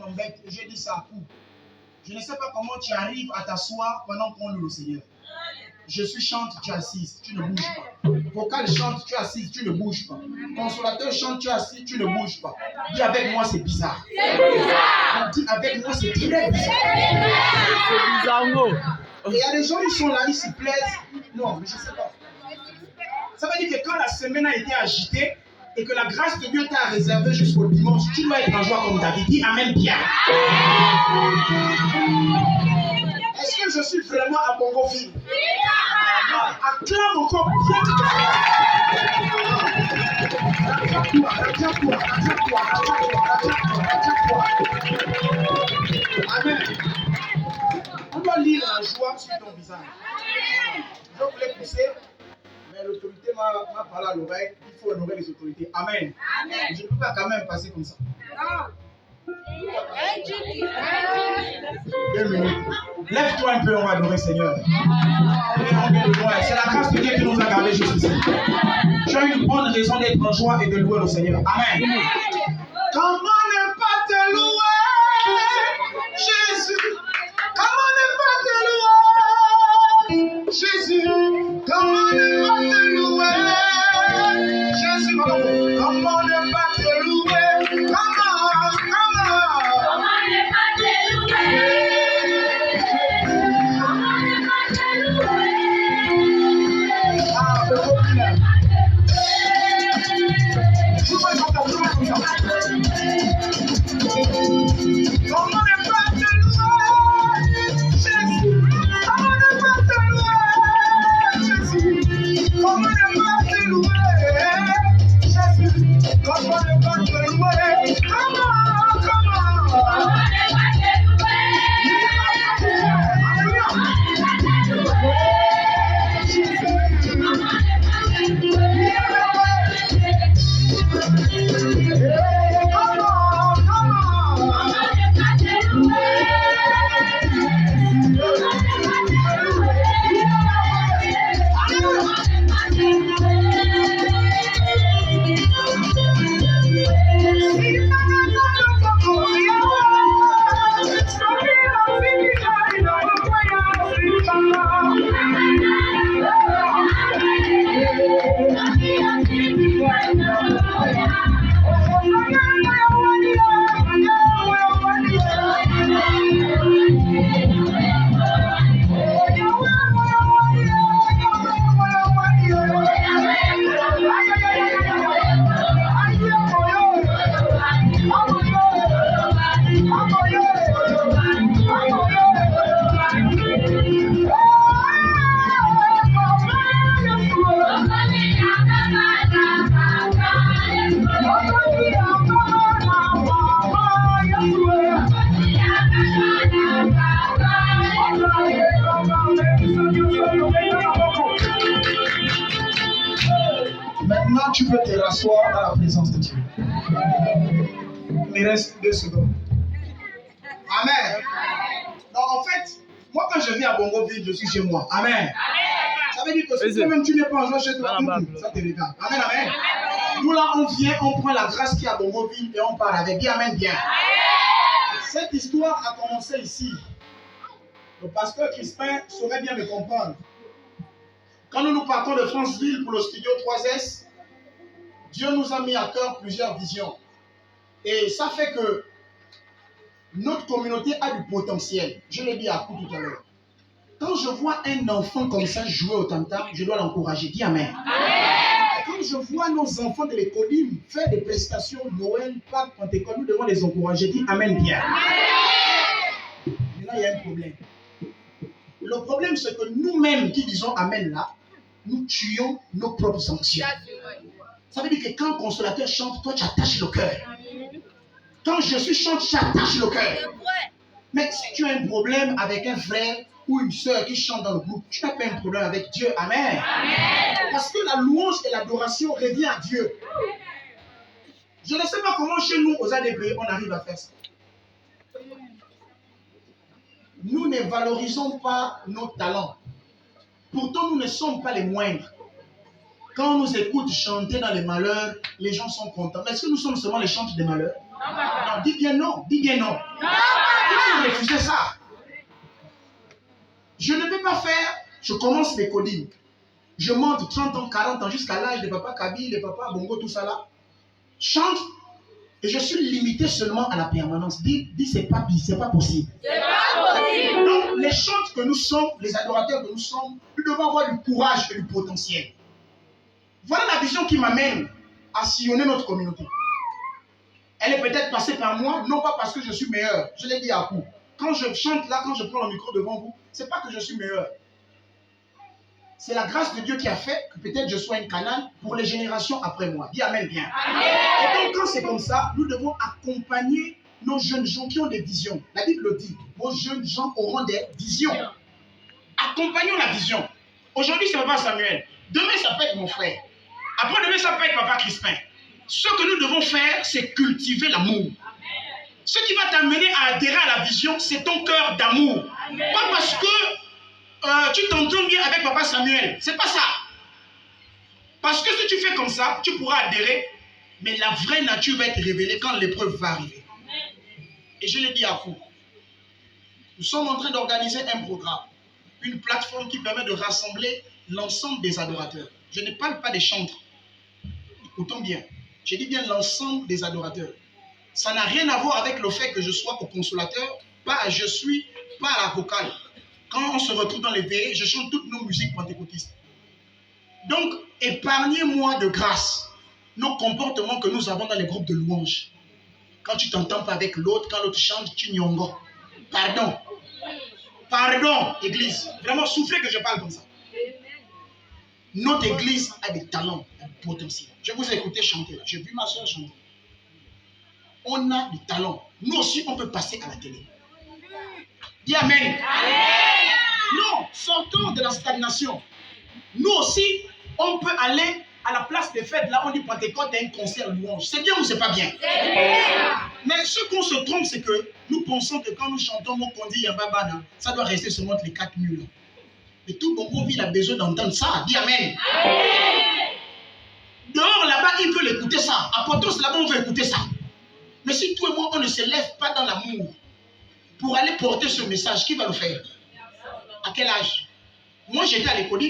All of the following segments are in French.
ton bec. J'ai dit ça à coup. Je ne sais pas comment tu arrives à t'asseoir pendant qu'on loue le Seigneur. Je suis chante, tu es assise, tu ne bouges pas. Vocal chante, tu es assise, tu ne bouges pas. Consolateur chante, tu es assis, tu ne bouges pas. Dis avec moi, c'est bizarre. Dis avec moi, c'est très bizarre. C'est bizarre, non? Et il y a des gens qui sont là, ils s'y plaisent. Non, mais je ne sais pas. Ça veut dire que quand la semaine a été agitée et que la grâce de Dieu t'a réservé jusqu'au dimanche, tu dois être en joie comme David. Dis amen bien. Est-ce que je suis vraiment à Bongoville? Acclame encore bien. Amen. On doit lire la joie sur ton visage. Je voulais pousser, mais l'autorité m'a parlé à l'oreille. Il faut honorer les autorités. Amen. Je ne peux pas quand même passer comme ça. 2 minutes. Lève-toi un peu, on va adorer Seigneur. C'est la grâce de Dieu qui nous a gardés jusqu'ici. Tu as une bonne raison d'être en joie et de louer le Seigneur. Amen. Comment ne pas te louer, Jésus? Comment ne pas te louer, Jésus? Comment ne pas te louer, Jésus? Comment ne pas te louer? Maintenant, tu peux te rasseoir dans la présence de Dieu. Il me reste 2 secondes. Amen. Donc, en fait, moi, quand je viens à Bongoville, je suis chez moi. Amen. Ça veut dire que si toi-même tu n'es pas en joie chez toi, ça te regarde. Amen, amen. Nous, là, on vient, on prend la grâce qui est à Bongoville et on part avec. Dis amen, bien. Cette histoire a commencé ici. Le pasteur Crispin saurait bien me comprendre. Quand nous partons de Franceville pour le studio 3S, Dieu nous a mis à cœur plusieurs visions. Et ça fait que notre communauté a du potentiel. Je l'ai dit à coup tout à l'heure. Quand je vois un enfant comme ça jouer au tam-tam, je dois l'encourager. Dis amen. Quand je vois nos enfants de l'école faire des prestations Noël, Pâques, Pentecôte, nous devons les encourager. Dis amen bien. Mais là, il y a un problème. Le problème, c'est que nous-mêmes qui disons amen là, nous tuons nos propres sanctions. Ça veut dire que quand le consolateur chante, toi tu attaches le cœur. Quand je suis chante, j'attache le cœur. Mais si tu as un problème avec un frère ou une soeur qui chante dans le groupe, tu n'as pas un problème avec Dieu. Amen. Parce que la louange et l'adoration revient à Dieu. Je ne sais pas comment chez nous, aux ADP, on arrive à faire ça. Nous ne valorisons pas nos talents. Pourtant, nous ne sommes pas les moindres. Quand on nous écoute chanter dans les malheurs, les gens sont contents. Mais est-ce que nous sommes seulement les chanteurs des malheurs? Non, dis bien non. Dis bien non. Il faut refuser ça. Je ne peux pas faire, je commence les codines. Je monte 30 ans, 40 ans, jusqu'à l'âge de papa Kaby, de papa Bongo, tout ça là. Chante, et je suis limité seulement à la permanence. Dis c'est pas possible. C'est pas possible. Donc, les chantes que nous sommes, les adorateurs que nous sommes, nous devons avoir du courage et du potentiel. Voilà la vision qui m'amène à sillonner notre communauté. Elle est peut-être passée par moi, non pas parce que je suis meilleur. Je l'ai dit à coup. Quand je chante là, quand je prends le micro devant vous, ce n'est pas que je suis meilleur. C'est la grâce de Dieu qui a fait que peut-être je sois un canal pour les générations après moi. Dis Amen bien. Amen. Et donc quand c'est comme ça, nous devons accompagner nos jeunes gens qui ont des visions. La Bible le dit, vos jeunes gens auront des visions. Accompagnons la vision. Aujourd'hui c'est papa Samuel. Demain ça peut être mon frère. Après demain ça peut être papa Crispin. Ce que nous devons faire, c'est cultiver l'amour. Ce qui va t'amener à adhérer à la vision, c'est ton cœur d'amour. Pas parce que tu t'entends bien avec papa Samuel. C'est pas ça. Parce que si tu fais comme ça, tu pourras adhérer, mais la vraie nature va être révélée quand l'épreuve va arriver. Et je l'ai dit à vous. Nous sommes en train d'organiser un programme, une plateforme qui permet de rassembler l'ensemble des adorateurs. Je ne parle pas des chantres. Écoutons bien. Je dis bien l'ensemble des adorateurs. Ça n'a rien à voir avec le fait que je sois au consolateur, pas je suis, pas à la vocale. Quand on se retrouve dans les veillées, je chante toutes nos musiques pentecôtistes. Donc, épargnez-moi de grâce nos comportements que nous avons dans les groupes de louanges. Quand tu t'entends pas avec l'autre, quand l'autre chante, tu nyongo. Pardon. Pardon, église. Vraiment, souffrez que je parle comme ça. Notre église a des talents, un potentiel. Je vous ai écouté chanter. J'ai vu ma soeur chanter. On a du talent. Nous aussi, on peut passer à la télé. Dis Amen. Amen. Non, sortons de la stagnation. Nous aussi, on peut aller à la place des fêtes. Là, on dit Pentecôte et un concert louange. C'est bien ou c'est pas bien? C'est bien. Mais ce qu'on se trompe, c'est que nous pensons que quand nous chantons mon condi Yambabana, ça doit rester seulement les 4 murs. Et tout bon il a besoin d'entendre ça. Dis Amen. Amen. Dehors, là-bas, il veut l'écouter ça. À Portos, là-bas, on veut écouter ça. Mais si toi et moi, on ne se lève pas dans l'amour pour aller porter ce message, qui va le faire? À quel âge? Moi, j'étais à l'école.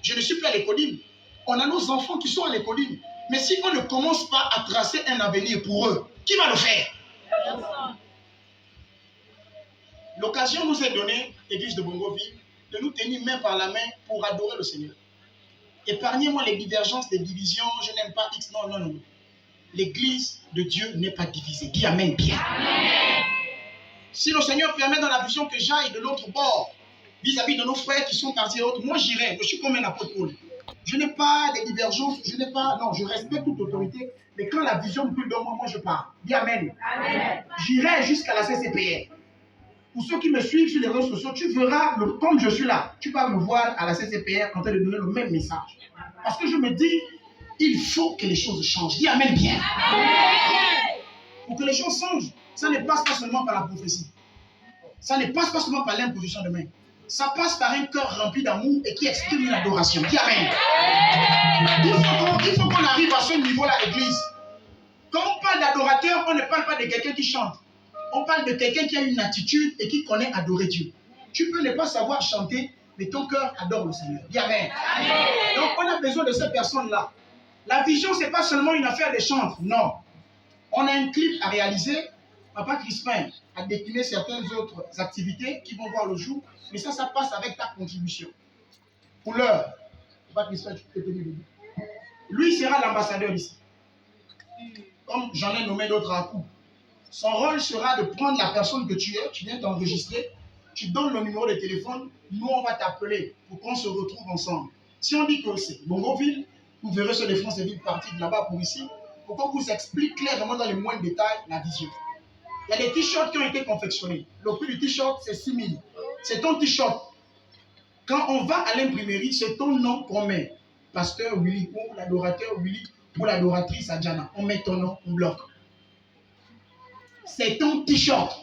Je ne suis plus à l'école. On a nos enfants qui sont à l'école. Mais si on ne commence pas à tracer un avenir pour eux, qui va le faire? L'occasion nous est donnée, Église de Bongoville, de nous tenir main par la main pour adorer le Seigneur. Épargnez-moi les divergences, les divisions, je n'aime pas X, non, non, non. L'église de Dieu n'est pas divisée. Dis Amen bien. Amen. Si le Seigneur permet dans la vision que j'aille de l'autre bord, vis-à-vis de nos frères qui sont partis et autres, moi j'irai. Je suis comme un apôtre Paul. Je n'ai pas de divergences, je n'ai pas, non, je respecte toute autorité, mais quand la vision me donne moi, je pars. Dis Amen. Amen. J'irai jusqu'à la CCPR. Pour ceux qui me suivent sur les réseaux sociaux, tu verras, comme je suis là, tu vas me voir à la CCPR en train de donner le même message. Parce que je me dis, il faut que les choses changent. Dis Amen bien. Amen. Pour que les choses changent, ça ne passe pas seulement par la prophétie. Ça ne passe pas seulement par l'imposition de main. Ça passe par un cœur rempli d'amour et qui exprime une adoration. Dis Amen. Il faut qu'on arrive à ce niveau-là, l'église. Quand on parle d'adorateur, on ne parle pas de quelqu'un qui chante. On parle de quelqu'un qui a une attitude et qui connaît adorer Dieu. Tu peux ne pas savoir chanter, mais ton cœur adore le Seigneur. Dis Amen. Amen. Donc on a besoin de ces personnes-là. La vision, ce n'est pas seulement une affaire de chante. Non. On a un clip à réaliser. Papa Crispin a décliné certaines autres activités qui vont voir le jour. Mais ça passe avec ta contribution. Pour l'heure, Papa Crispin, tu peux te tenir debout. Lui sera l'ambassadeur ici. Comme j'en ai nommé d'autres à coup. Son rôle sera de prendre la personne que tu es, tu viens t'enregistrer, tu donnes le numéro de téléphone, nous on va t'appeler pour qu'on se retrouve ensemble. Si on dit que c'est Bongoville, vous verrez sur les France et villes parties de là-bas pour ici, pour qu'on vous explique clairement dans les moindres détails la vision. Il y a des t-shirts qui ont été confectionnés. Le prix du t-shirt, c'est 6 000. C'est ton t-shirt. Quand on va à l'imprimerie, c'est ton nom qu'on met. Pasteur Willy ou l'adorateur Willy ou l'adoratrice Adjana. On met ton nom, on bloque. C'est ton t-shirt.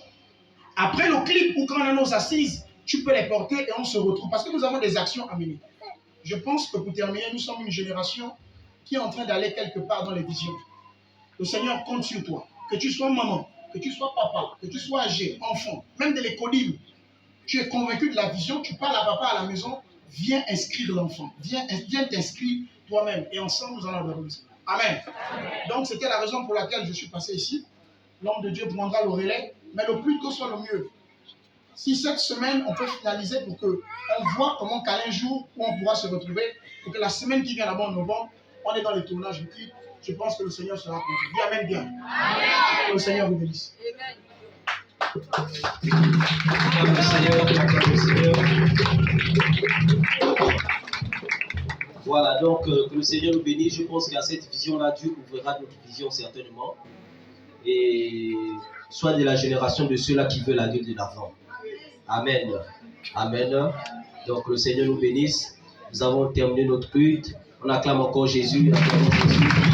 Après le clip ou quand on a nos assises, tu peux les porter et on se retrouve. Parce que nous avons des actions à mener. Je pense que pour terminer, nous sommes une génération qui est en train d'aller quelque part dans les visions. Le Seigneur compte sur toi. que tu sois maman, que tu sois papa, que tu sois âgé, enfant, même de l'économie, tu es convaincu de la vision, tu parles à papa à la maison, viens inscrire l'enfant, viens t'inscrire toi-même et ensemble nous allons adorer. Amen. Donc c'était la raison pour laquelle je suis passé ici. L'homme de Dieu prendra le relais, mais le plus tôt soit le mieux. Si cette semaine on peut finaliser pour qu'on voit comment caler un jour où on pourra se retrouver, pour que la semaine qui vient là-bas en novembre, on est dans les tournages. Je pense que le Seigneur sera content. Dis amen bien. Amen. Que le Seigneur vous bénisse. Acclame le Seigneur, acclame le Seigneur. Voilà, donc que le Seigneur nous bénisse. Je pense qu'à cette vision-là, Dieu ouvrira notre vision certainement. Et soit de la génération de ceux-là qui veulent aller de l'avant. Amen. Amen. Donc le Seigneur nous bénisse. Nous avons terminé notre culte. On acclame encore Jésus. Acclame Jésus.